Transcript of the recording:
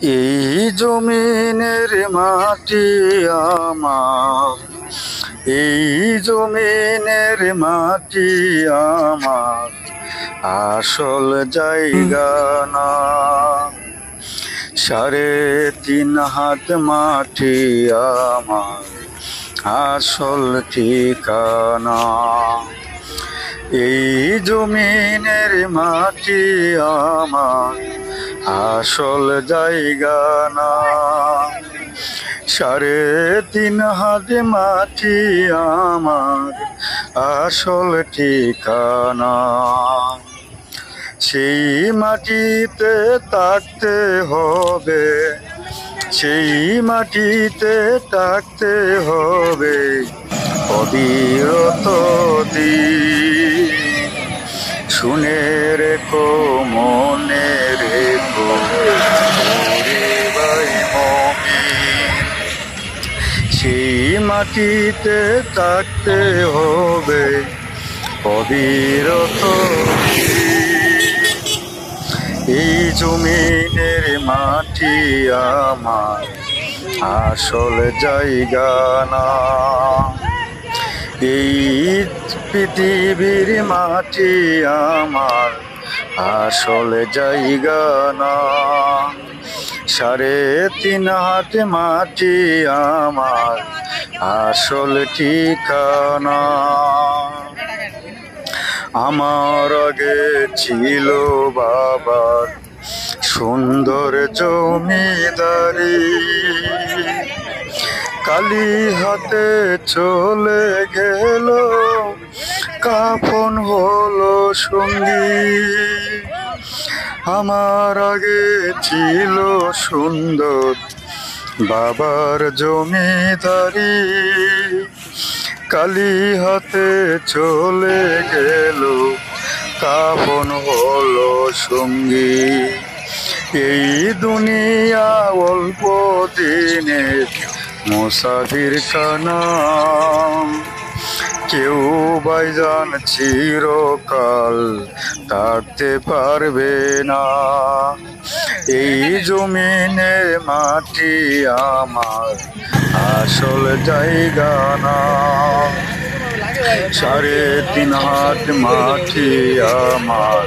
এই জমিনের মাটি আমার, এই জমিনের মাটি আমার আসল জায়গা না। 3.5 হাত মাটি আমার আসল ঠিকানা। এই জমিনের মাটি আমার আসল জায়গা না। 3.5 হাত মাটি আমার আসল ঠিকানা। সেই মাটিতে থাকতে হবে, সেই মাটিতে থাকতে হবে অবিরত দিন। শুনে রেখো, মনে রেখো ওরে ভাই মমিন, সেই মাটিতে থাকতে হবে অবিরত দিন। এই জমিনের মাটি আমার আসল জায়গা না। এই পৃথিবীর মাটি আমার আসল জায়গা না। 3.5 হাত মাটি আমার আসল ঠিকানা। আমার আগে ছিল বাবার সুন্দর জমিদারি, কালি হাতে চলে গেল, কাফন হলো সঙ্গী। আমার আগে ছিল সুন্দর বাবার জমিদারি, কালি হাতে চলে গেল, কাফন হলো সঙ্গী। এই দুনিয়া অল্প দিনের মুসাফির খানা, কেউ ভাইজান চিরকাল থাকতে পারবে না। এই জমিনে মাটি আমার আসল জায়গা না। 3.5 হাত মাটি আমার